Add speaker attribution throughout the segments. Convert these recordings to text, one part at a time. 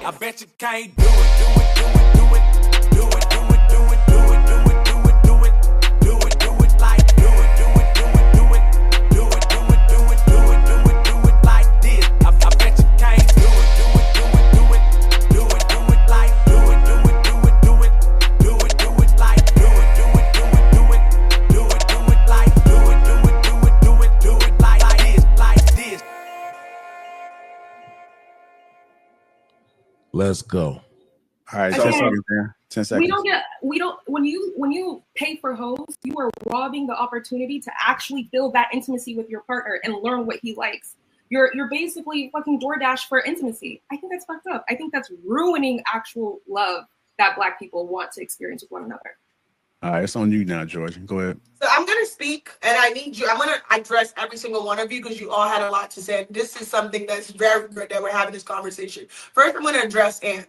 Speaker 1: I bet you can't do it, do it, do it, do it, do it, do it, do it, do it, do it, do it, do it, do it, do it like do it, do it, do it, do it, do it, do it, do it, do it, do it, do it like this. I bet you can't do it, do it, do it, do it, do it, do it like do it, do it, do it, do it, do it, do it like do it, do it, do it, do it, do it, do it like do it, do it, do it, do it, do it like this, like this.
Speaker 2: Let's go.
Speaker 3: All right,
Speaker 4: Again,
Speaker 3: 10 seconds, man. 10 seconds.
Speaker 4: When you pay for hoes, you are robbing the opportunity to actually feel that intimacy with your partner and learn what he likes. You're basically fucking DoorDash for intimacy. I think that's fucked up. I think that's ruining actual love that Black people want to experience with one another.
Speaker 3: All right, it's on you now, George. Go ahead.
Speaker 5: So I'm going to speak, and I need you. I'm going to address every single one of you because you all had a lot to say. This is something that's very good that we're having this conversation. First, I'm going to address Ann.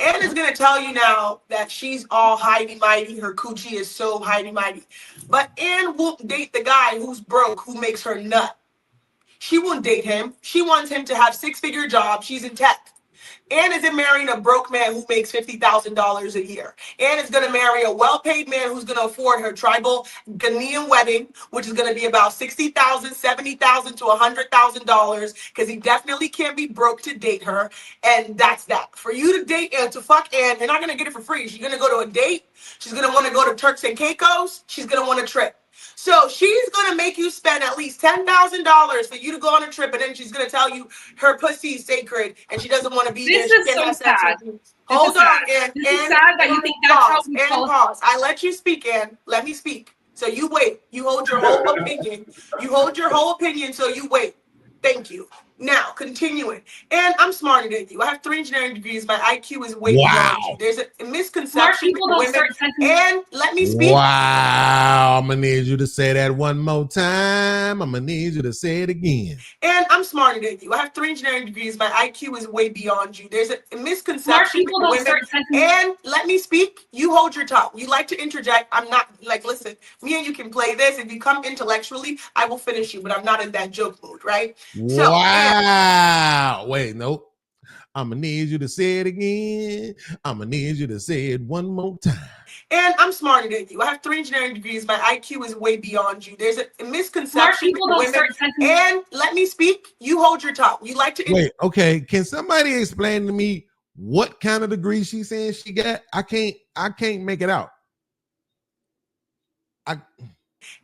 Speaker 5: Ann is going to tell you now that she's all hidey-mighty. Her coochie is so hidey-mighty. But Ann won't date the guy who's broke, who makes her nut. She won't date him. She wants him to have 6-figure job. She's in tech. Ann isn't marrying a broke man who makes $50,000 a year. Ann is going to marry a well-paid man who's going to afford her tribal Ghanaian wedding, which is going to be about $60,000, $70,000 to $100,000, because he definitely can't be broke to date her. And that's that. For you to date and to fuck Ann, you're not going to get it for free. She's going to go to a date. She's going to want to go to Turks and Caicos. She's going to want a trip. So she's going to make you spend at least $10,000 for you to go on a trip, and then she's going to tell you her pussy is sacred and she doesn't want to be there.
Speaker 4: This is so sad.
Speaker 5: Hold on, Ann.
Speaker 4: This is sad that you think that's how we call it.
Speaker 5: Pause. I let you speak, Ann. Let me speak. So you wait. You hold your whole opinion. You hold your whole opinion, so you wait. Thank you. Now, continuing. And I'm smarter than you. I have 3 engineering degrees. My IQ is way beyond you. There's a misconception with women. And let me speak.
Speaker 2: Wow. I'm going to need you to say that one more time. I'm going to need you to say it again.
Speaker 5: And I'm smarter than you. I have 3 engineering degrees. My IQ is way beyond you. There's a misconception with women. And let me speak. You hold your tongue. You like to interject. I'm not like, listen, me and you can play this. If you come intellectually, I will finish you, but I'm not in that joke mood, right? So,
Speaker 2: wow. Wait, nope. I'm going to need you to say it again. I'm going to need you to say it one more time.
Speaker 5: And I'm smarter than you. I have 3 engineering degrees. My IQ is way beyond you. There's a misconception with women. And let me speak. You hold your tongue. You like to...
Speaker 2: Wait, okay. Can somebody explain to me what kind of degree she's saying she got? I can't make it out.
Speaker 5: And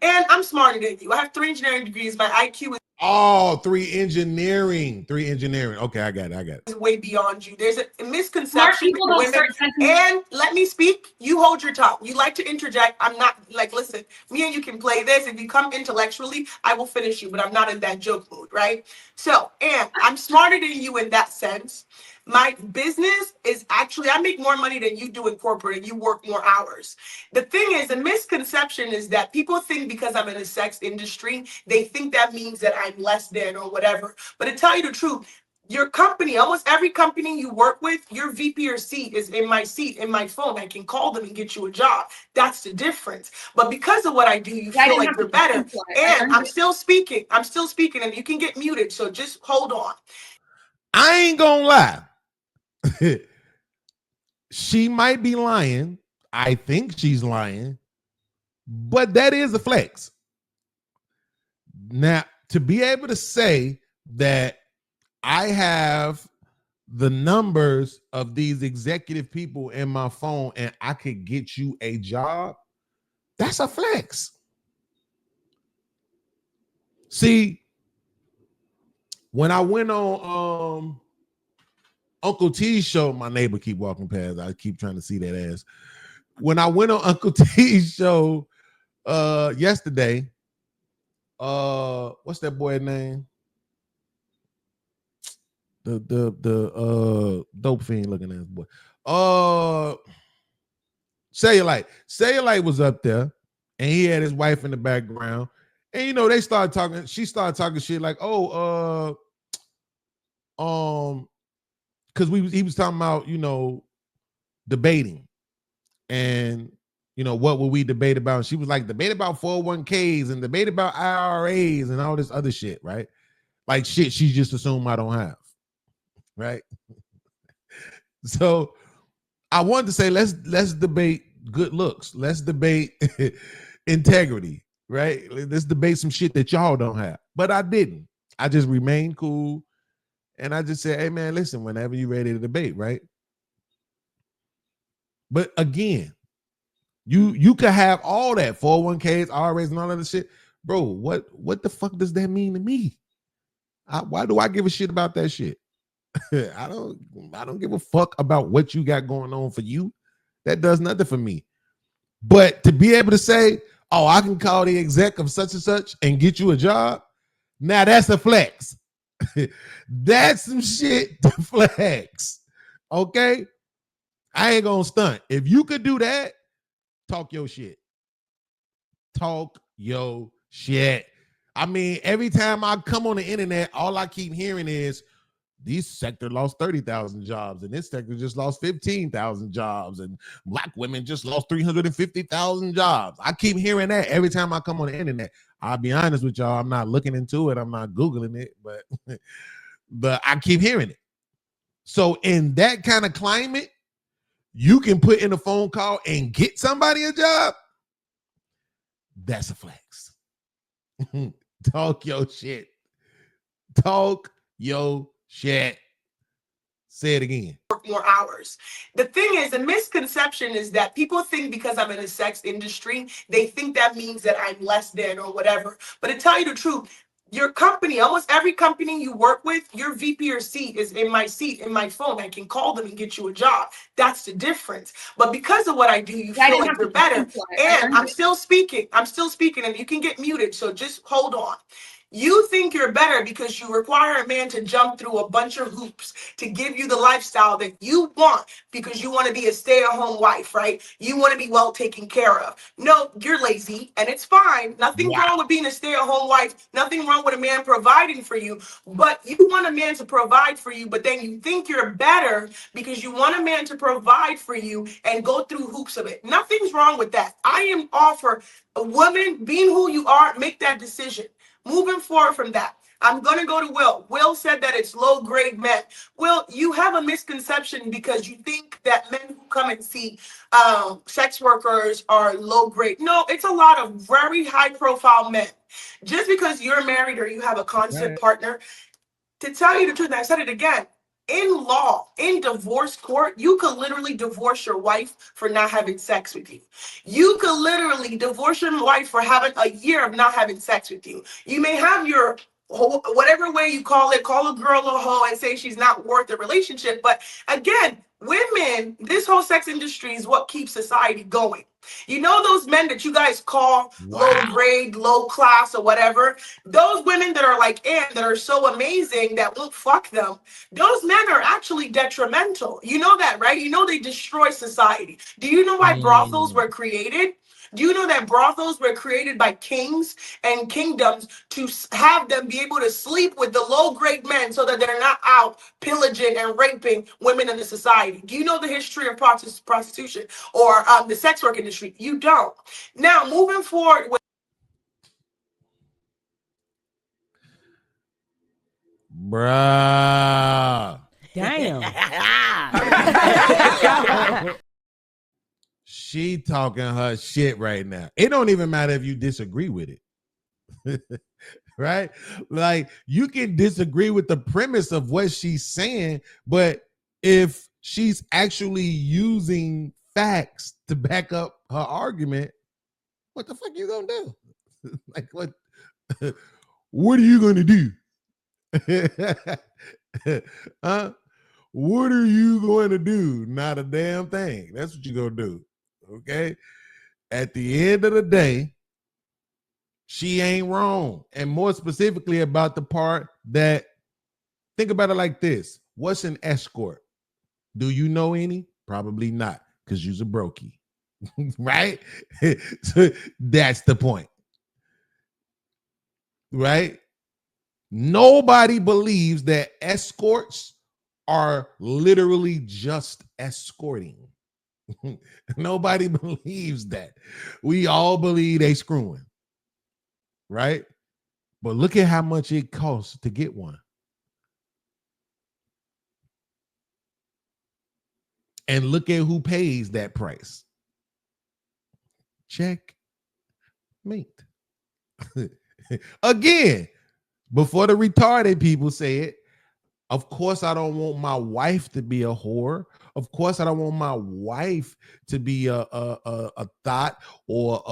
Speaker 5: I'm smarter than you. I have 3 engineering degrees. My IQ is...
Speaker 2: Oh, 3 engineering. Okay, I got it.
Speaker 5: It's way beyond you. There's a misconception with women. And let me speak. You hold your tongue. You like to interject. I'm not like, listen, me and you can play this. If you come intellectually, I will finish you, but I'm not in that joke mood, right? So, and I'm smarter than you in that sense. My business is actually, I make more money than you do in corporate and you work more hours. The thing is, the misconception is that people think because I'm in the sex industry, they think that means that I'm less than or whatever. But to tell you the truth, your company, almost every company you work with, your VP or seat is in my seat, in my phone. I can call them and get you a job. That's the difference. But because of what I do, you feel like you're better. And I'm still speaking. And you can get muted. So just hold on.
Speaker 2: I ain't gonna lie. She might be lying. I think she's lying, but that is a flex. Now, to be able to say that I have the numbers of these executive people in my phone and I could get you a job, that's a flex. See, when I went on Uncle T's show, my neighbor keep walking past. I keep trying to see that ass. When I went on Uncle T's show yesterday, what's that boy's name? The dope fiend looking ass boy. Cellulite was up there, and he had his wife in the background. And you know, they started talking. She started talking shit like, because he was talking about, you know, debating, and you know, what would we debate about? And she was like, debate about 401ks and debate about IRAs and all this other shit, right? Like shit she just assumed I don't have, right? So I wanted to say let's debate good looks. Let's debate integrity, right? Let's debate some shit that y'all don't have. But I didn't. I just remained cool. And I just said, hey man, listen, whenever you're ready to debate, right? But again, you could have all that 401ks, IRAs, and all of the shit. Bro, what the fuck does that mean to me? Why do I give a shit about that shit? I don't give a fuck about what you got going on for you. That does nothing for me. But to be able to say, oh, I can call the exec of such and such and get you a job, now that's a flex. That's some shit to flex. Okay? I ain't gonna stunt. If you could do that, talk your shit. Talk your shit. I mean, every time I come on the internet, all I keep hearing is this sector lost 30,000 jobs, and this sector just lost 15,000 jobs, and black women just lost 350,000 jobs. I keep hearing that every time I come on the internet. I'll be honest with y'all, I'm not looking into it. I'm not Googling it, but I keep hearing it. So in that kind of climate, you can put in a phone call and get somebody a job. That's a flex. Talk your shit. Talk your shit. Say it again.
Speaker 5: Work more hours. The thing is, the misconception is that people think because I'm in the sex industry, they think that means that I'm less than or whatever. But to tell you the truth, your company, almost every company you work with, your VP or C is in my seat, in my phone. I can call them and get you a job. That's the difference. But because of what I do, you feel like you're better. And I'm still speaking, and you can get muted. So just hold on. You think you're better because you require a man to jump through a bunch of hoops to give you the lifestyle that you want because you want to be a stay-at-home wife, right? You want to be well taken care of. No, you're lazy, and it's fine. Nothing wrong with being a stay-at-home wife. Nothing wrong with a man providing for you. But you want a man to provide for you, but then you think you're better because you want a man to provide for you and go through hoops of it. Nothing's wrong with that. I am all for a woman being who you are. Make that decision. Moving forward from that, I'm going to go to Will. Will said that it's low-grade men. Will, you have a misconception because you think that men who come and see sex workers are low-grade. No, it's a lot of very high-profile men. Just because you're married or you have a constant partner, to tell you the truth, and I said it again, in law, in divorce court, you could literally divorce your wife for not having sex with you. You could literally divorce your wife for having a year of not having sex with you. You may have your, whatever way you call it, call a girl a hoe and say she's not worth the relationship. But again, women, this whole sex industry is what keeps society going. You know those men that you guys call low grade, low class, or whatever? Those women that are like Ann, that are so amazing that won't fuck them, those men are actually detrimental. You know that, right? You know they destroy society. Do you know why brothels were created? Do you know that brothels were created by kings and kingdoms to have them be able to sleep with the low-grade men so that they're not out pillaging and raping women in the society? Do you know the history of prostitution or the sex work industry? You don't. Now, moving forward with
Speaker 2: Bruh.
Speaker 6: Damn.
Speaker 2: She talking her shit right now. It don't even matter if you disagree with it. Right? Like, you can disagree with the premise of what she's saying, but if she's actually using facts to back up her argument, what the fuck you gonna do? Like, what are you gonna do? Huh? What are you going to do? Not a damn thing. That's what you're gonna do. Okay. At the end of the day, she ain't wrong. And more specifically about the part that, think about it like this. What's an escort? Do you know any? Probably not, because you's a brokey. Right? So that's the point. Right? Nobody believes that escorts are literally just escorting. Nobody believes that. We all believe they screwing, right? But look at how much it costs to get one. And look at who pays that price. Check mate. Again, before the retarded people say it, of course I don't want my wife to be a whore. Of course I don't want my wife to be a thot or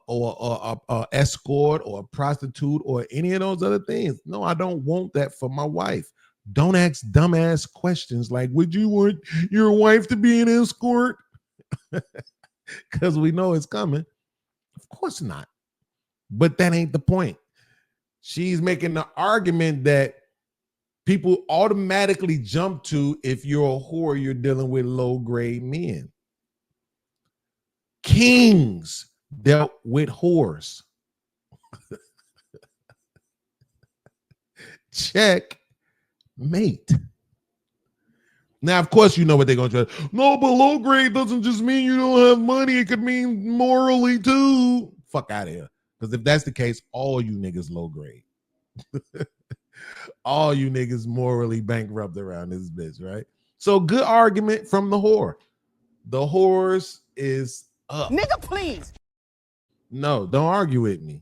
Speaker 2: a escort or a prostitute or any of those other things. No, I don't want that for my wife. Don't ask dumbass questions like, would you want your wife to be an escort? Because we know it's coming. Of course not. But that ain't the point. She's making the argument that people automatically jump to if you're a whore, you're dealing with low-grade men. Kings dealt with whores. Check mate. Now, of course, you know what they're going to try. No, but low grade doesn't just mean you don't have money. It could mean morally too. Fuck out of here. Because if that's the case, all you niggas low grade. All you niggas morally bankrupt around this bitch, right? So good argument from the whore. The whores is up.
Speaker 1: Nigga, please.
Speaker 2: No, don't argue with me.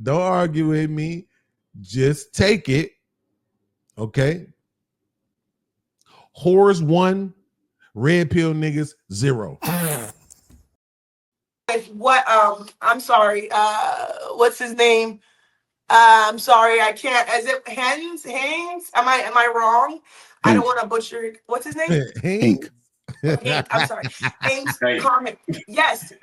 Speaker 2: Don't argue with me. Just take it. Okay? Whores 1, red pill niggas 0.
Speaker 5: What I'm sorry, what's his name? I'm sorry, I can't. Is it Haynes? Am I wrong? I don't want to butcher it. What's his name?
Speaker 2: Hank.
Speaker 5: Hank, I'm sorry. Hank's comment. Yes.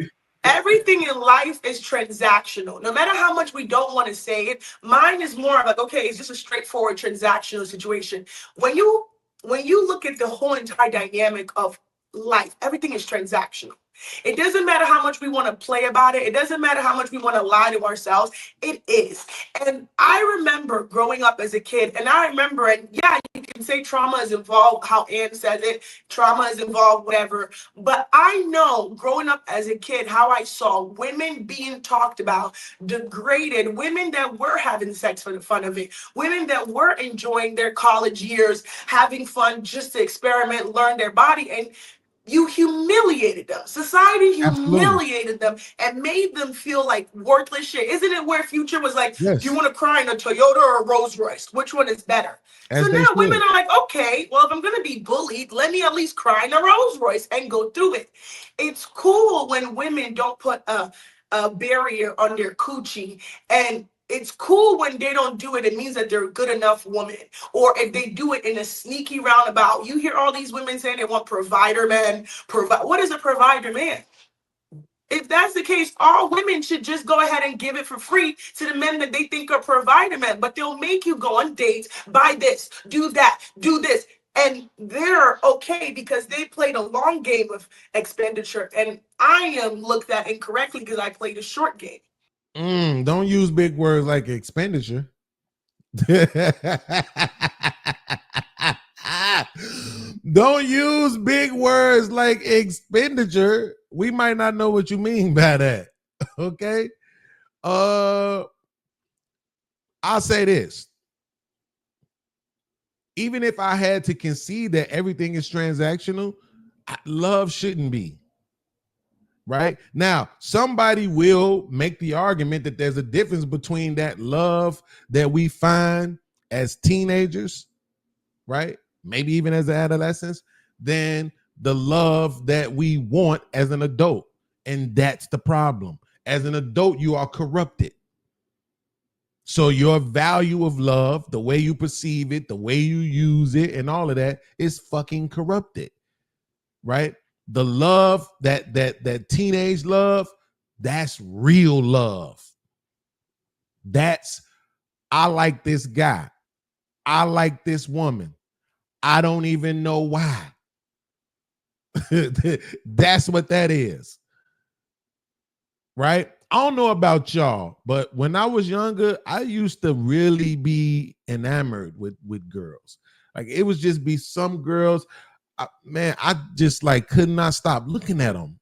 Speaker 5: Everything in life is transactional. No matter how much we don't want to say it, mine is more of like, okay, it's just a straightforward transactional situation. When you look at the whole entire dynamic of life, everything is transactional. It doesn't matter how much we want to play about it. It doesn't matter how much we want to lie to ourselves. It is. And I remember growing up as a kid, and I remember, and yeah, you can say trauma is involved, how Ann says it, trauma is involved, whatever. But I know growing up as a kid, how I saw women being talked about, degraded, women that were having sex for the fun of it, women that were enjoying their college years, having fun just to experiment, learn their body, and you humiliated them. Society humiliated them and made them feel like worthless shit. Isn't it where Future was like,
Speaker 2: yes.
Speaker 5: Do you want to cry in a Toyota or a Rolls Royce? Which one is better?
Speaker 2: As
Speaker 5: so now women are like, okay, well, if I'm going to be bullied, let me at least cry in a Rolls Royce and go through it. It's cool when women don't put a barrier on their coochie, and it's cool when they don't do it. It means that they're a good enough woman. Or if they do it in a sneaky roundabout. You hear all these women saying they want provider men. What is a provider man? If that's the case, all women should just go ahead and give it for free to the men that they think are provider men. But they'll make you go on dates, buy this, do that, do this. And they're okay because they played a long game of expenditure. And I am looked at incorrectly because I played a short game.
Speaker 2: Don't use big words like expenditure. Don't use big words like expenditure. We might not know what you mean by that. Okay. I'll say this. Even if I had to concede that everything is transactional, love shouldn't be. Right now, somebody will make the argument that there's a difference between that love that we find as teenagers, right? Maybe even as adolescents, than the love that we want as an adult. And that's the problem. As an adult, you are corrupted. So your value of love, the way you perceive it, the way you use it, and all of that is fucking corrupted, right? The love, that teenage love, that's real love. That's, I like this guy. I like this woman. I don't even know why. That's what that is. Right? I don't know about y'all, but when I was younger, I used to really be enamored with girls. Like it was just be some girls, I just like could not stop looking at them.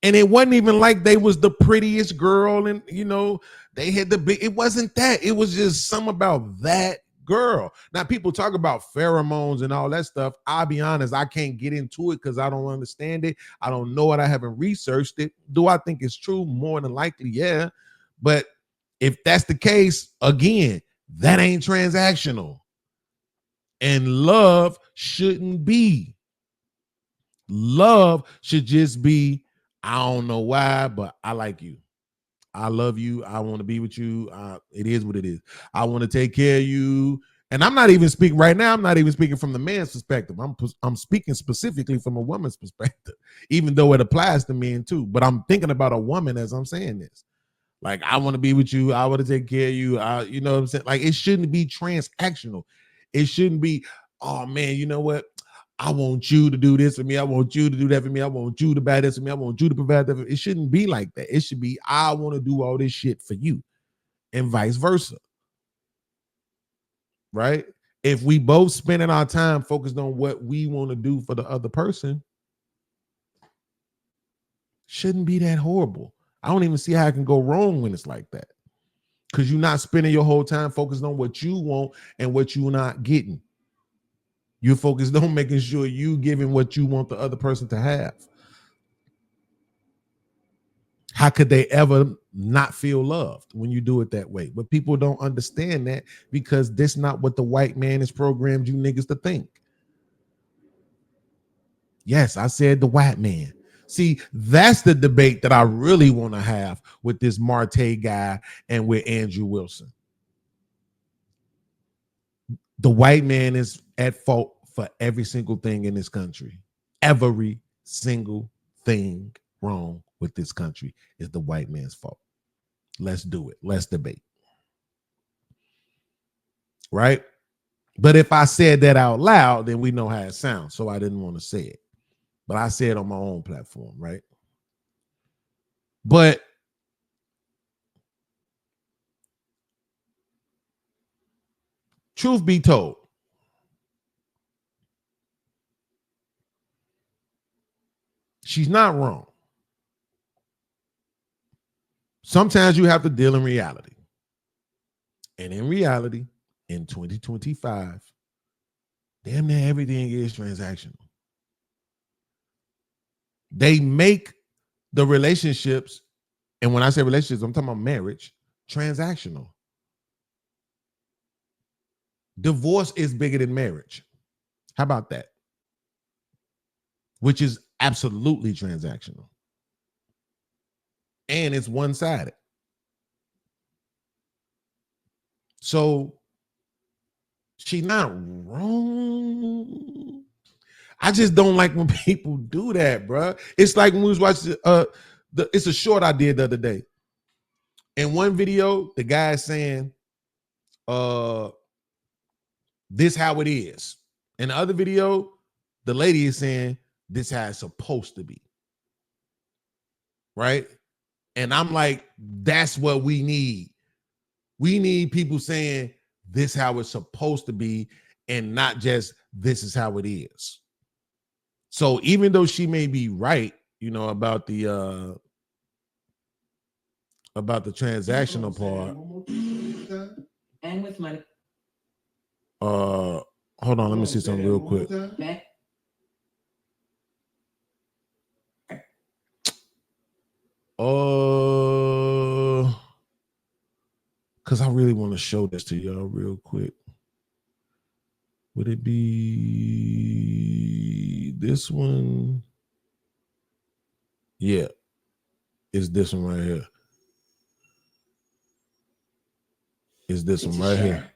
Speaker 2: And it wasn't even like they was the prettiest girl and, you know, they had the big, it wasn't that. It was just something about that girl. Now, people talk about pheromones and all that stuff. I'll be honest, I can't get into it because I don't understand it. I don't know it. I haven't researched it. Do I think it's true? More than likely, yeah. But if that's the case, again, that ain't transactional. And love shouldn't be. Love should just be, I don't know why, but I like you. I love you. I want to be with you. It is what it is. I want to take care of you. And I'm not even speaking right now. I'm not even speaking from the man's perspective. I'm speaking specifically from a woman's perspective, even though it applies to men too. But I'm thinking about a woman as I'm saying this. Like, I want to be with you. I want to take care of you. You know what I'm saying? Like, it shouldn't be transactional. It shouldn't be, oh man, you know what? I want you to do this for me. I want you to do that for me. I want you to buy this for me. I want you to provide that for me. It shouldn't be like that. It should be, I want to do all this shit for you, and vice versa. Right? If we both spending our time focused on what we want to do for the other person, shouldn't be that horrible. I don't even see how it can go wrong when it's like that. Because you're not spending your whole time focused on what you want and what you're not getting. You're focused on making sure you giving what you want the other person to have. How could they ever not feel loved when you do it that way? But people don't understand that because that's not what the white man has programmed you niggas to think. Yes, I said the white man. See, that's the debate that I really want to have with this Marte guy and with Andrew Wilson. The white man is at fault for every single thing in this country. Every single thing wrong with this country is the white man's fault. Let's do it. Let's debate. Right? But if I said that out loud, then we know how it sounds. So I didn't want to say it. But I said it on my own platform, right? But truth be told, she's not wrong. Sometimes you have to deal in reality. And in reality, in 2025, damn near everything is transactional. They make the relationships, and when I say relationships, I'm talking about marriage, transactional. Divorce is bigger than marriage. How about that? Which is absolutely transactional. And it's one-sided. So she's not wrong. I just don't like when people do that, bro. It's like when we was watching it's a short I did the other day. In one video, the guy is saying, this how it is. In the other video, the lady is saying, this how it's supposed to be. Right? And I'm like, that's what we need. We need people saying this how it's supposed to be and not just this is how it is. So even though she may be right, you know, about the transactional part.
Speaker 6: And with money.
Speaker 2: Hold on, let me see something real quick. Because I really want to show this to y'all real quick. Would it be this one? Yeah, it's this one right here. It's this one right here.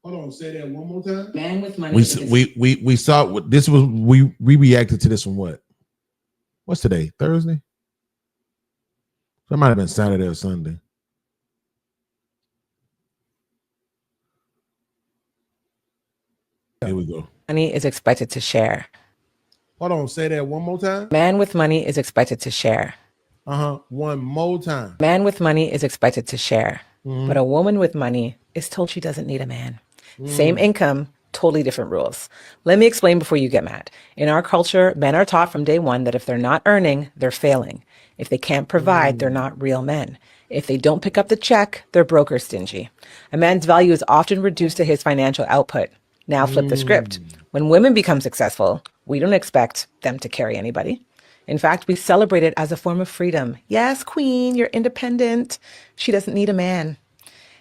Speaker 7: Hold on, say that one more time.
Speaker 6: Man with money.
Speaker 2: We saw this was we reacted to this one. What's today? Thursday? That might have been Saturday or Sunday. Here we go.
Speaker 6: Money is expected to share.
Speaker 2: Hold on, say that one more time.
Speaker 6: Man with money is expected to share.
Speaker 2: One more time.
Speaker 6: Man with money is expected to share.
Speaker 2: Mm-hmm.
Speaker 6: But a woman with money is told she doesn't need a man. Same income, totally different rules. Let me explain before you get mad. In our culture, men are taught from day one that if they're not earning, they're failing. If they can't provide, they're not real men. If they don't pick up the check, they're broke or stingy. A man's value is often reduced to his financial output. Now flip the script. When women become successful, we don't expect them to carry anybody. In fact, we celebrate it as a form of freedom. Yes, queen, you're independent. She doesn't need a man.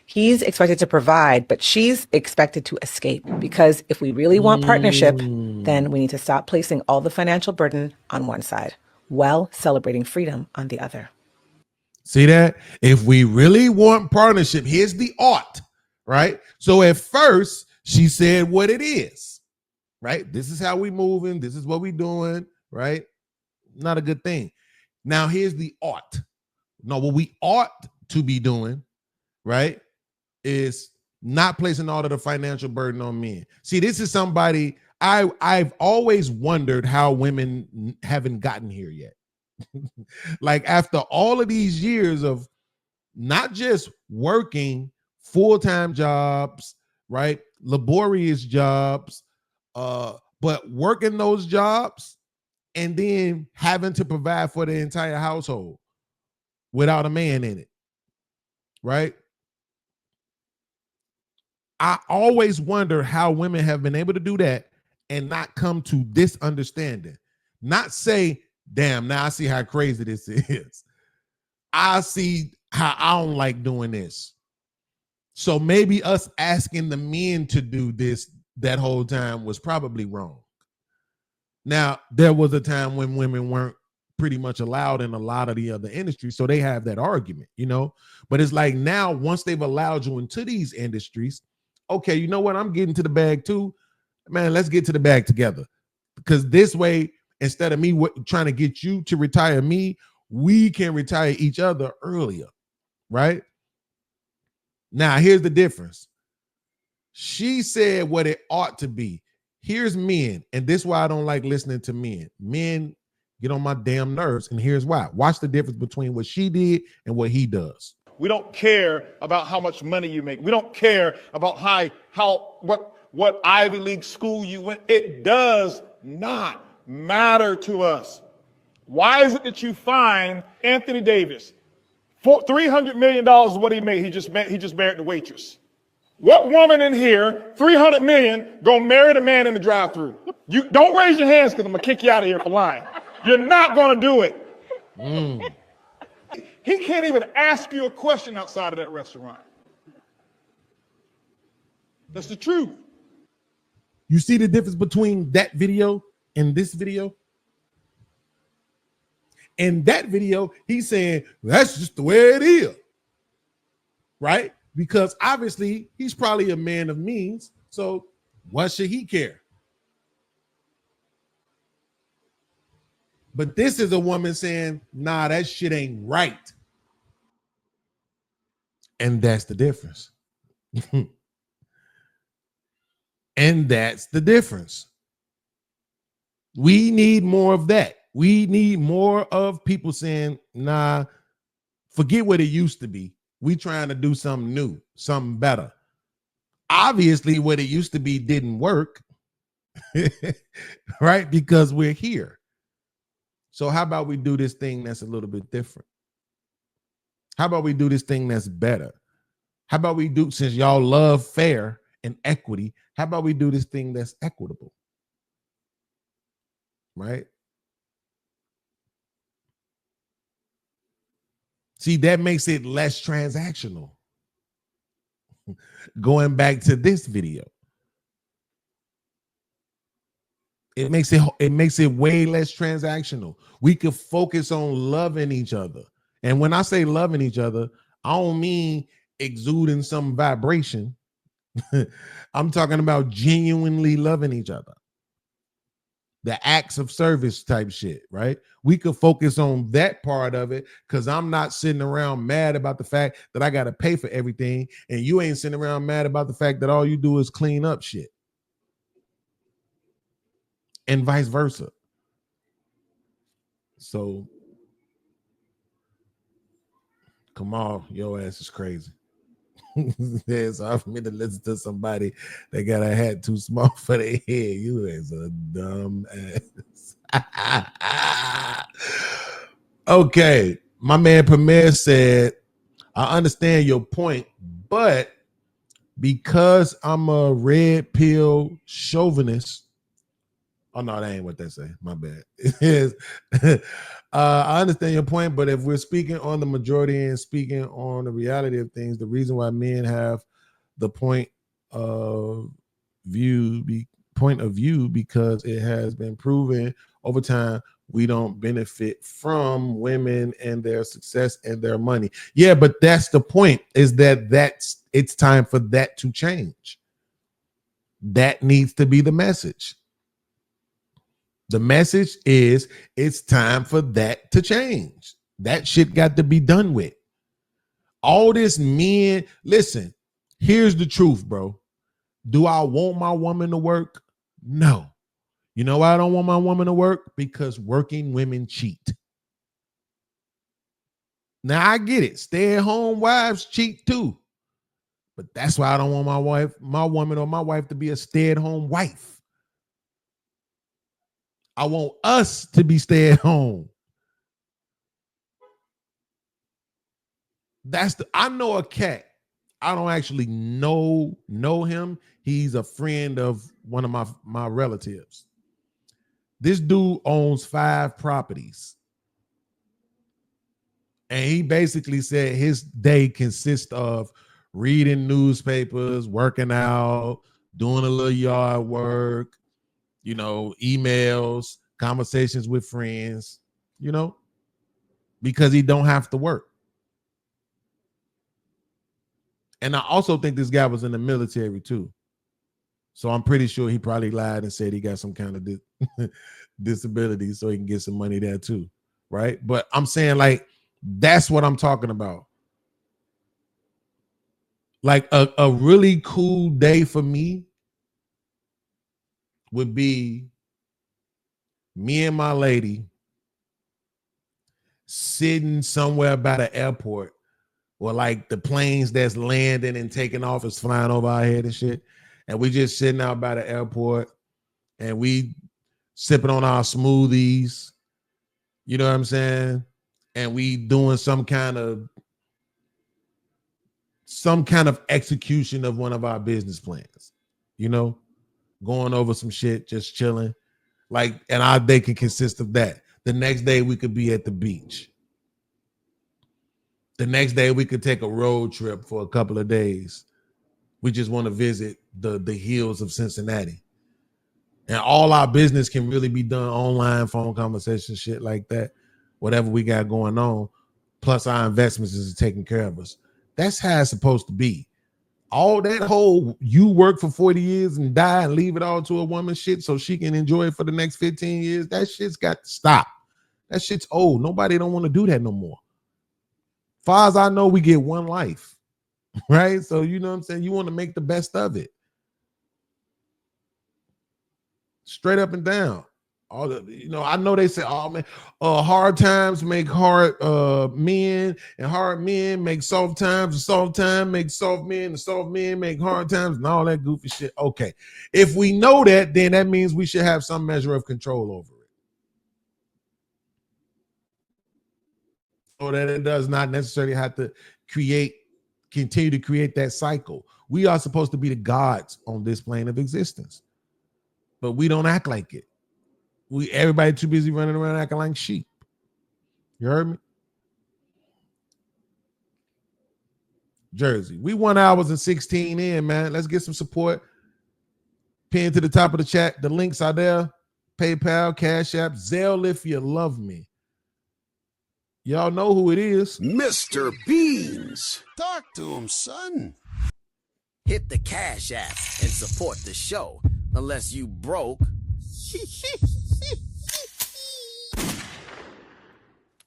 Speaker 6: He's expected to provide, but she's expected to escape. Because if we really want partnership, then we need to stop placing all the financial burden on one side while celebrating freedom on the other.
Speaker 2: See that? If we really want partnership, here's the art, right? So at first, she said what it is, right? This is how we moving. This is what we doing, right? Not a good thing. Now, here's the art. No, what we ought to be doing, right, is not placing all of the financial burden on men. See, this is somebody I've always wondered how women haven't gotten here yet. Like after all of these years of not just working full-time jobs, right? Laborious jobs, but working those jobs and then having to provide for the entire household without a man in it, right? I always wonder how women have been able to do that and not come to this understanding. Not say, damn, now I see how crazy this is. I see how I don't like doing this. So maybe us asking the men to do this that whole time was probably wrong. Now, there was a time when women weren't pretty much allowed in a lot of the other industries, so they have that argument, you know? But it's like now, once they've allowed you into these industries, okay, you know what? I'm getting to the bag too. Man, let's get to the bag together. Because this way, instead of me trying to get you to retire me, we can retire each other earlier, right? Now, here's the difference. She said what it ought to be. Here's men, and this is why I don't like listening to men. Men get on my damn nerves, and here's why. Watch the difference between what she did and what he does.
Speaker 8: We don't care about how much money you make. We don't care about what Ivy League school you went. It does not matter to us. Why is it that you find Anthony Davis, $300 million is what he made. He just married the waitress. What woman in here, $300 million, gonna marry the man in the drive-thru? You don't raise your hands because I'm gonna kick you out of here for lying. You're not gonna do it. He can't even ask you a question outside of that restaurant. That's the truth.
Speaker 2: You see the difference between that video and this video? In that video, he's saying, that's just the way it is, right? Because obviously, he's probably a man of means, so why should he care? But this is a woman saying, nah, that shit ain't right. And that's the difference. And that's the difference. We need more of that. We need more of people saying, nah, forget what it used to be. We trying to do something new, something better. Obviously, what it used to be didn't work, right? Because we're here. So how about we do this thing that's a little bit different? How about we do this thing that's better? How about we do, since y'all love fair and equity, how about we do this thing that's equitable? Right? See, that makes it less transactional. Going back to this video. It makes it way less transactional. We could focus on loving each other. And when I say loving each other, I don't mean exuding some vibration. I'm talking about genuinely loving each other. The acts of service type shit, right? We could focus on that part of it because I'm not sitting around mad about the fact that I got to pay for everything. And you ain't sitting around mad about the fact that all you do is clean up shit. And vice versa. So, come on, your ass is crazy. It's hard for me to listen to somebody that got a hat too small for their head. You is a dumb ass. Okay, my man Premier said, I understand your point, but because I'm a red pill chauvinist, oh no, that ain't what they say. My bad. It is. I understand your point, but if we're speaking on the majority and speaking on the reality of things, the reason why men have the point of view because it has been proven over time we don't benefit from women and their success and their money. Yeah, but that's the point, is that it's time for that to change. That needs to be the message. The message is it's time for that to change. That shit got to be done with. All this men, listen, here's the truth, bro. Do I want my woman to work? No. You know why I don't want my woman to work? Because working women cheat. Now I get it. Stay-at-home wives cheat too. But that's why I don't want my woman or my wife to be a stay-at-home wife. I want us to be stay-at-home. I know a cat. I don't actually know him. He's a friend of one of my relatives. This dude owns 5 properties. And he basically said his day consists of reading newspapers, working out, doing a little yard work, emails, conversations with friends, because he don't have to work. And I also think this guy was in the military too. So I'm pretty sure he probably lied and said he got some kind of disability so he can get some money there too, right? But I'm saying, like, that's what I'm talking about. Like a really cool day for me would be me and my lady sitting somewhere by the airport, or like the planes that's landing and taking off is flying over our head and shit. And we just sitting out by the airport and we sipping on our smoothies, you know what I'm saying? And we doing some kind of execution of one of our business plans, going over some shit, just chilling. Like, and our day can consist of that. The next day we could be at the beach. The next day we could take a road trip for a couple of days. We just want to visit the hills of Cincinnati. And all our business can really be done online, phone conversations, shit like that. Whatever we got going on, plus our investments is taking care of us. That's how it's supposed to be. All that whole you work for 40 years and die and leave it all to a woman shit so she can enjoy it for the next 15 years, that shit's got to stop. That shit's old. Nobody don't want to do that no more. Far as I know, we get one life, right? So you know what I'm saying? You want to make the best of it. Straight up and down. All the, I know they say, oh man, hard times make hard men, and hard men make soft times, and soft time make soft men, and soft men make hard times, and all that goofy shit. Okay. If we know that, then that means we should have some measure of control over it. So that it does not necessarily have to continue to create that cycle. We are supposed to be the gods on this plane of existence, but we don't act like it. Everybody too busy running around acting like sheep. You heard me? Jersey. We 1 hour and 16 in, man. Let's get some support. Pin to the top of the chat. The links are there. PayPal, Cash App, Zelle if you love me. Y'all know who it is.
Speaker 9: Mr. BEANZ. Talk to him, son.
Speaker 10: Hit the Cash App and support the show. Unless you broke.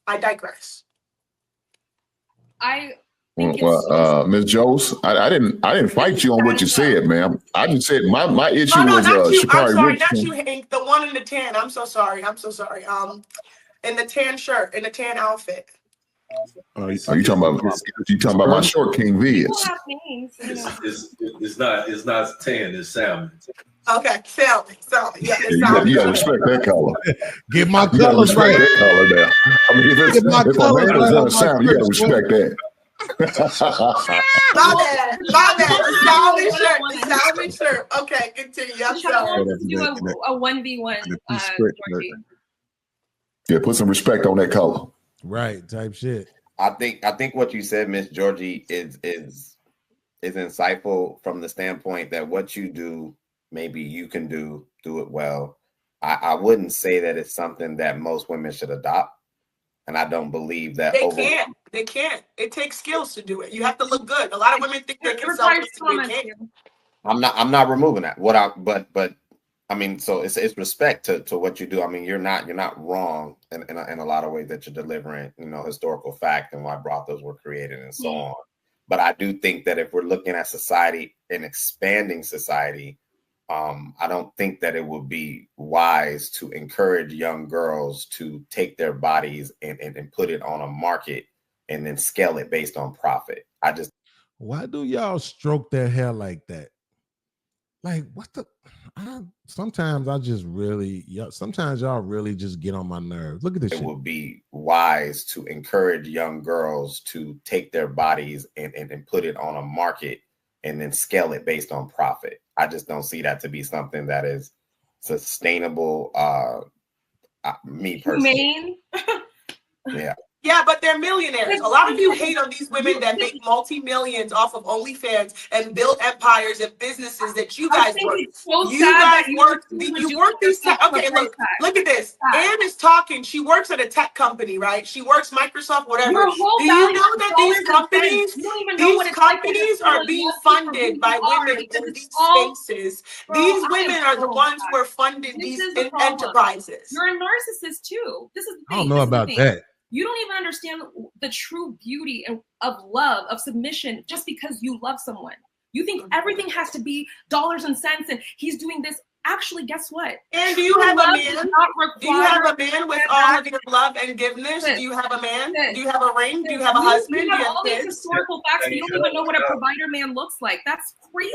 Speaker 5: I digress.
Speaker 11: Well, Ms. Jones, I didn't fight you on what you said, ma'am. I just said my issue was
Speaker 5: I'm
Speaker 11: Sha'Carri
Speaker 5: sorry,
Speaker 11: Richardson.
Speaker 5: not you, Hank. The one in the tan. I'm so sorry. In the tan shirt, in the tan outfit.
Speaker 11: Are you talking about my short king vids?
Speaker 12: It's not tan, it's salmon.
Speaker 5: Okay, salmon. Yeah,
Speaker 11: you gotta respect that color.
Speaker 2: Get my colors right.
Speaker 11: That color there. I mean, if a man is on salmon, you gotta respect that.
Speaker 5: My bad. The salvage shirt. Okay, continue. I'm sorry.
Speaker 4: Do a 1v1, Georgie.
Speaker 11: Yeah, put some respect on that color.
Speaker 2: Right, type shit.
Speaker 13: I think what you said, Miss Georgie, is insightful from the standpoint that what you do, maybe you can do it well. I wouldn't say that it's something that most women should adopt. And I don't believe that
Speaker 5: they can't. It takes skills to do it. You have to look good. A lot of women think they can
Speaker 13: I'm not removing that. But I mean, so it's respect to what you do. I mean, you're not wrong in a lot of ways that you're delivering, historical fact and why brothels were created and so on. But I do think that if we're looking at society and expanding society, I don't think that it would be wise to encourage young girls to take their bodies and put it on a market and then scale it based on profit.
Speaker 2: Why do y'all stroke their hair like that? Like, sometimes y'all really just get on my nerves. Look at this shit.
Speaker 13: It would be wise to encourage young girls to take their bodies and put it on a market and then scale it based on profit. I just don't see that to be something that is sustainable. Me personally. Yeah.
Speaker 5: Yeah, but they're millionaires. A lot of you hate on these women that make multi-millions off of OnlyFans and build empires and businesses that you guys work. You work these tech. Okay, look at this. Anne is talking. She works at a tech company, right? She works Microsoft, whatever. Do you know that these companies are being funded by women in these spaces? These women are the ones who are funding these enterprises.
Speaker 4: You're a narcissist too. This is the thing.
Speaker 2: I don't know about that.
Speaker 4: You don't even understand the true beauty of love, of submission, just because you love someone. You think everything has to be dollars and cents, and he's doing this. Actually, guess what?
Speaker 5: And do you have a man? Do you have a man with all of your love and giveness? Do you have a man? Do you have a ring? Do you have a husband?
Speaker 4: You have all these historical facts, but you don't even know what a provider man looks like. That's crazy.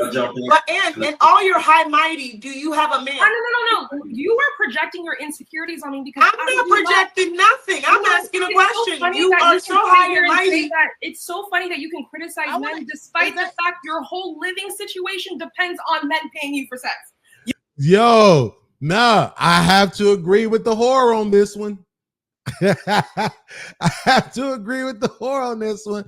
Speaker 5: But and all your high mighty, do you have a man?
Speaker 4: No. You are projecting your insecurities on me because
Speaker 5: I'm not projecting nothing. I'm asking a question. You are so high and mighty.
Speaker 4: It's so funny that you can criticize men despite the fact your whole living situation depends on men paying you for sex.
Speaker 2: Yo, nah, I have to agree with the whore on this one. I have to agree with the whore on this one.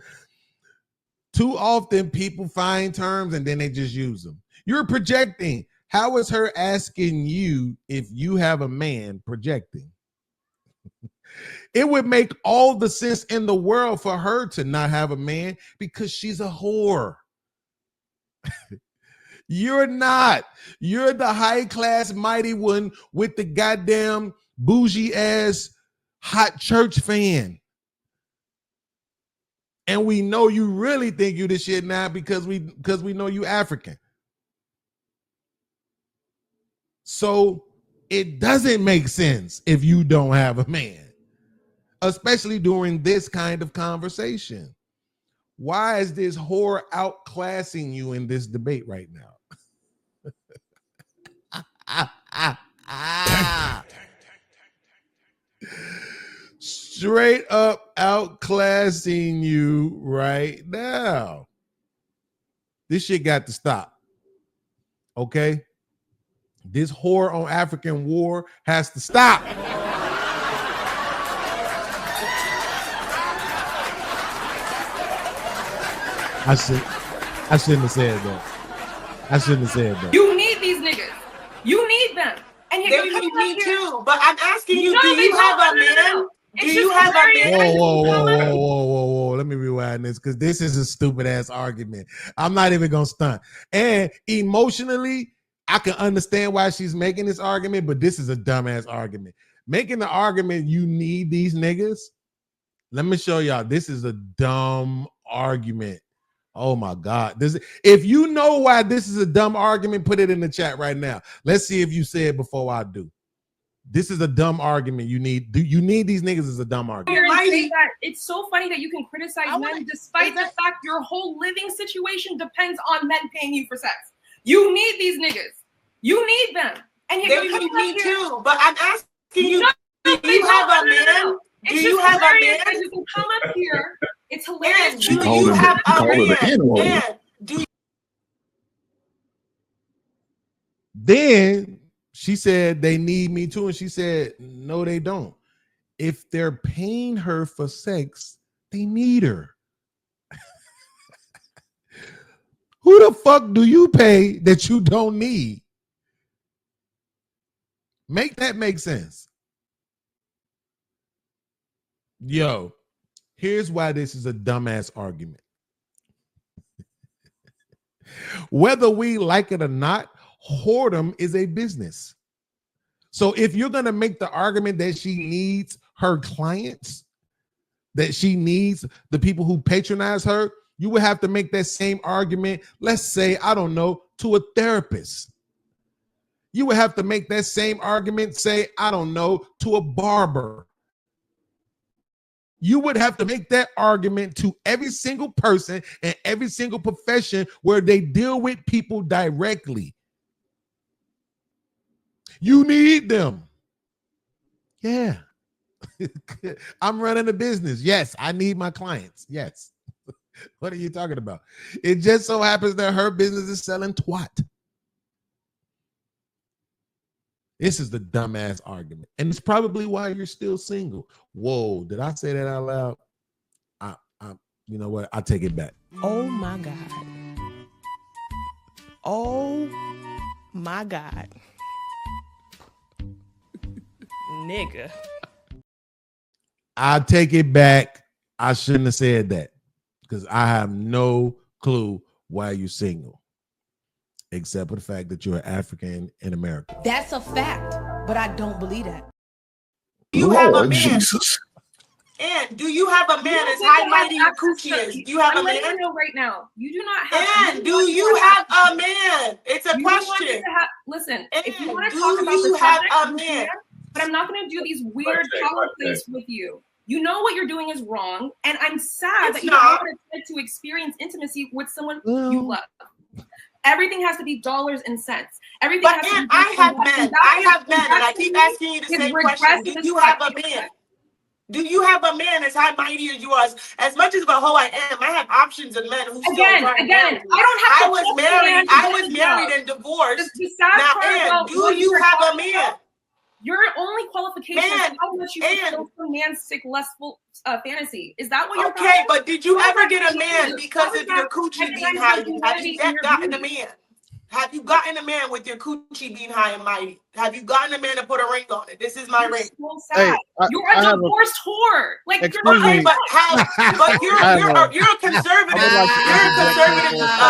Speaker 2: Too often people find terms and then they just use them. You're projecting. How is her asking you if you have a man projecting? It would make all the sense in the world for her to not have a man because she's a whore. You're not. You're the high class mighty one with the goddamn bougie ass hot church fan. And we know you really think you this shit now because we know you African. So it doesn't make sense if you don't have a man, especially during this kind of conversation. Why is this whore outclassing you in this debate right now? Straight up outclassing you right now. This shit got to stop. Okay? This whore on African war has to stop. I shouldn't have said that.
Speaker 4: You need these niggas. You need them. And
Speaker 5: they need me too. But I'm asking you, do you have a man? Do you have a man?
Speaker 2: Whoa. Let me rewind this because this is a stupid ass argument. I'm not even gonna stunt. And emotionally, I can understand why she's making this argument, but this is a dumbass argument. Making the argument you need these niggas. Let me show y'all. This is a dumb argument. Oh my God. If you know why this is a dumb argument, put it in the chat right now. Let's see if you say it before I do. This is a dumb argument. You need these niggas is a dumb argument.
Speaker 4: It's so funny that you can criticize men despite the fact your whole living situation depends on men paying you for sex. You need these niggas. You need them. And
Speaker 5: they need me too. But I'm asking you, do you have a man? Do you have a man?
Speaker 4: You can come up here It's hilarious.
Speaker 5: And do you have a man?
Speaker 2: Then she said they need me too, and she said no, they don't. If they're paying her for sex, they need her. Who the fuck do you pay that you don't need? Make that make sense. Yo, here's why this is a dumbass argument. Whether we like it or not, whoredom is a business. So if you're going to make the argument that she needs her clients, that she needs the people who patronize her, you would have to make that same argument, let's say, I don't know, to a therapist. You would have to make that same argument, say, I don't know, to a barber. You would have to make that argument to every single person and every single profession where they deal with people directly. You need them. Yeah. I'm running a business. Yes, I need my clients. Yes. What are you talking about? It just so happens that her business is selling twat. This is the dumbass argument. And it's probably why you're still single. Whoa, did I say that out loud? You know what? I take it back.
Speaker 14: Oh my God. Oh my God. Nigga.
Speaker 2: I take it back. I shouldn't have said that because I have no clue why you're single, except for the fact that you're African in America.
Speaker 14: That's a fact, but I don't believe that.
Speaker 5: You have a man. Jesus. And do you have a man as high mighty as coochie is? Do you have a man?
Speaker 4: I'm letting you know right now. You do not have.
Speaker 5: And do you have a man? It's a question.
Speaker 4: Listen, if you want to talk about the subject, you can, but I'm not going to do these weird power plays with you. You know what you're doing is wrong, and I'm sad that you don't want to experience intimacy with someone you love. Everything has to be dollars and cents. Everything has to be.
Speaker 5: I have men, and I keep asking you the same question. Do you have a man? Do you have a man as high mighty as yours? As much as of a hoe I am, I have options of men who still
Speaker 4: again. I don't have.
Speaker 5: I was married and divorced. Now, and do you have a man?
Speaker 4: Your only qualification is how much you fulfill some man's sick, lustful fantasy. Is that what you're
Speaker 5: okay? But did you ever get a man because of your coochie being high? Have you gotten a man? Have you gotten a man with your coochie being high and mighty? Have you gotten a man to put a ring on it? This is my ring.
Speaker 4: So sad. You're a divorced whore. Like you're
Speaker 5: okay, but you're a conservative. You're a conservative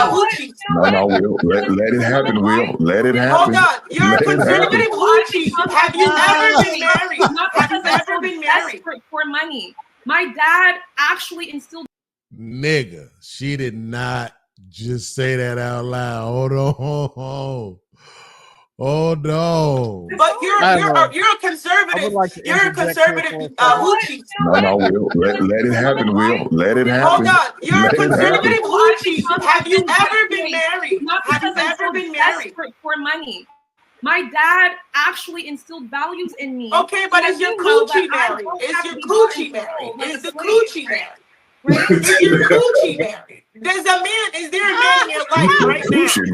Speaker 5: hoochie.
Speaker 11: No, Will. Let it happen, Will. Let it happen.
Speaker 5: Hold on. You're a conservative hoochie. Have you ever been married? Have you ever been married?
Speaker 4: For money. My dad actually instilled.
Speaker 2: Nigga, she did not just say that out loud. Hold on.
Speaker 5: But you're a conservative. You're a conservative hoochie.
Speaker 11: No, Will. Let it happen, Will. Let it happen.
Speaker 5: Hold on. You're a conservative hoochie. Have you ever been married? Have you ever been married?
Speaker 4: For money. My dad actually instilled values in me.
Speaker 5: Okay, but is your coochie married? Is your coochie married? Is the coochie married? Is your coochie married? Is there a man in your life right now?
Speaker 4: You sleep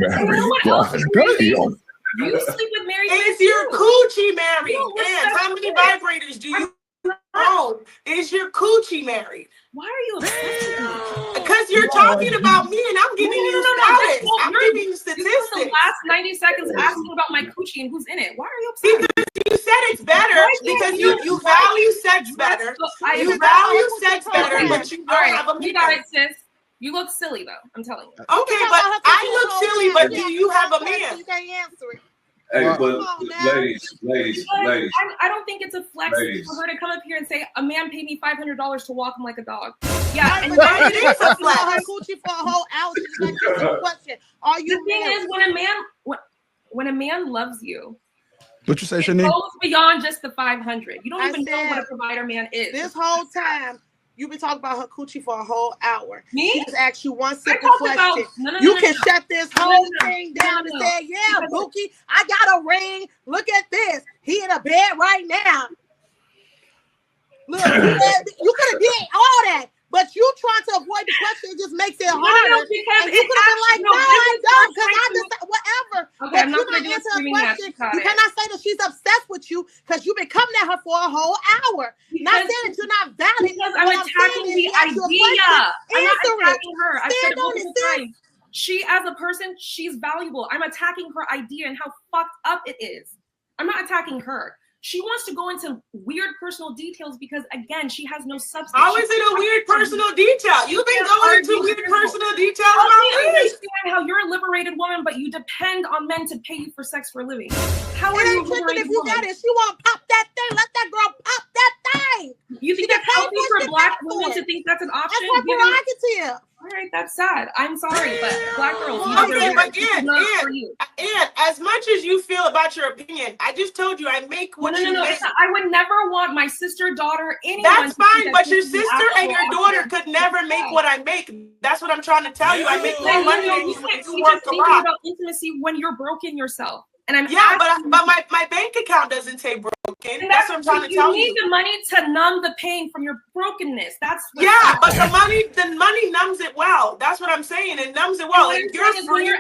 Speaker 4: with married men.
Speaker 5: Is your coochie married? And how many vibrators do you own? Is your coochie married?
Speaker 4: Why are you obsessed with me?
Speaker 5: Because you're talking about me and I'm giving you status. I'm giving you statistics.
Speaker 4: You spent the last 90 seconds asking about my coochie and who's in it. Why are you obsessed?
Speaker 5: Because you said it's better. Because you value sex better. You value sex better, but you don't have a man.
Speaker 4: You got it, sis. You look silly though. I'm telling you.
Speaker 5: Okay, but I look silly, but do you have a man?
Speaker 12: Hey, but ladies.
Speaker 4: I don't think it's a flex for her to come up here and say a man paid me $500 to walk him like a dog. Yeah, and
Speaker 5: it is a flex.
Speaker 15: Coochie for a whole hour. Question: are you?
Speaker 4: The thing is, when a man loves you,
Speaker 3: what you say,
Speaker 4: it
Speaker 3: Shanique?
Speaker 4: goes beyond just the 500. You don't even know what a provider man is.
Speaker 15: This whole time. You've been talking about her coochie for a whole hour.
Speaker 4: Me?
Speaker 15: She just asked you one simple question. You can shut this whole thing down and say, yeah, Bookie, I got a ring. Look at this. He in a bed right now. Look, you could have did all that. but you trying to avoid the question, it just makes it harder.
Speaker 4: No, because
Speaker 15: and you could have been like, no, I don't, because I just whatever.
Speaker 4: Okay,
Speaker 15: but
Speaker 4: I'm not going to
Speaker 15: answer a
Speaker 4: screaming match.
Speaker 15: question. You cannot say that she's obsessed with you because you've been coming at her for a whole hour. Not saying that you're not valid.
Speaker 4: Because I'm attacking the idea. I'm not attacking her. I've said it multiple times. She, as a person, she's valuable. I'm attacking her idea and how fucked up it is. I'm not attacking her. She wants to go into weird personal details because, again, she has no substance.
Speaker 5: How is it a weird personal detail? You've been going into weird personal detail about me.
Speaker 4: I understand how you're a liberated woman, but you depend on men to pay you for sex for a living. How are you a liberated
Speaker 15: if you
Speaker 4: woman?
Speaker 15: got it, she want to pop that thing. Let that girl pop that thing.
Speaker 4: You think that's healthy for Black women to think that's an option?
Speaker 15: That's her prerogative.
Speaker 4: All right, that's sad. I'm sorry, but Black girls.
Speaker 5: Okay, but and as much as you feel about your opinion, I just told you I make what you make.
Speaker 4: I would never want my sister, daughter, anyone.
Speaker 5: That's fine, but your sister and your daughter could never make what I make. That's what I'm trying to tell you. I make more money than you.
Speaker 4: You just thinking about intimacy when you're broken yourself. And I'm
Speaker 5: but my bank account doesn't say broken. That's what I'm trying to tell you.
Speaker 4: You need the money to numb the pain from your brokenness. That's what
Speaker 5: but the money numbs it well. That's what I'm saying. It numbs it well.
Speaker 4: And you're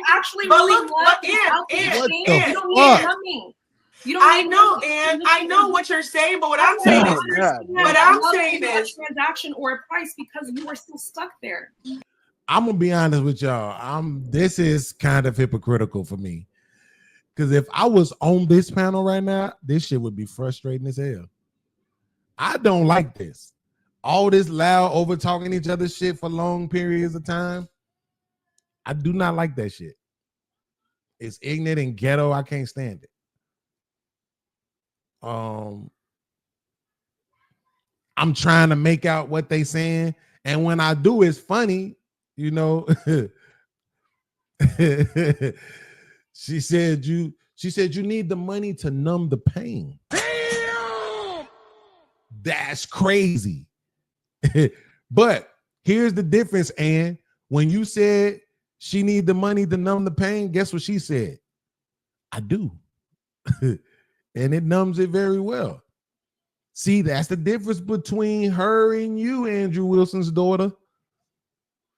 Speaker 4: actually really
Speaker 5: I know what you're saying, but what I'm saying is
Speaker 4: transaction or a price because you are still stuck there.
Speaker 2: I'm gonna be honest with y'all. This is kind of hypocritical for me. Because if I was on this panel right now, this shit would be frustrating as hell. I don't like this. All this loud over talking each other shit for long periods of time. I do not like that shit. It's ignorant and ghetto. I can't stand it. I'm trying to make out what they saying. And when I do, it's funny, you know. She said you need the money to numb the pain. Damn! That's crazy. But here's the difference, Ann. When you said she need the money to numb the pain, guess what she said? I do. And it numbs it very well. See, that's the difference between her and you, Andrew Wilson's daughter.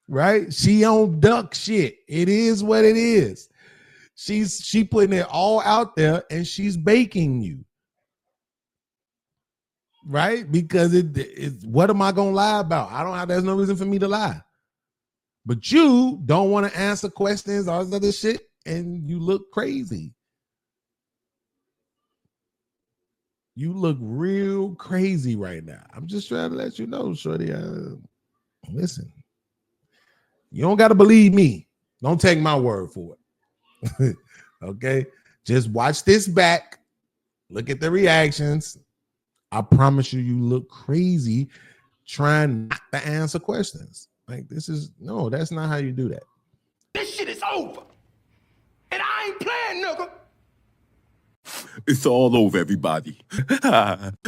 Speaker 2: Right? She on duck shit. It is what it is. She putting it all out there and she's baking you. Right? Because it's what am I gonna lie about? There's no reason for me to lie. But you don't want to answer questions, all this other shit, and you look crazy. You look real crazy right now. I'm just trying to let you know, shorty. Listen, you don't got to believe me. Don't take my word for it. Okay, just watch this back. Look at the reactions. I promise you, you look crazy trying not to answer questions. Like that's not how you do that.
Speaker 9: This shit is over, and I ain't playing, nigga. It's all over, everybody.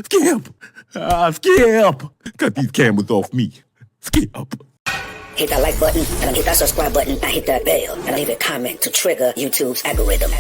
Speaker 9: Skip, cut these cameras off me. Skip.
Speaker 16: Hit that like button, and hit that subscribe button, and hit that bell, and leave a comment to trigger YouTube's algorithm.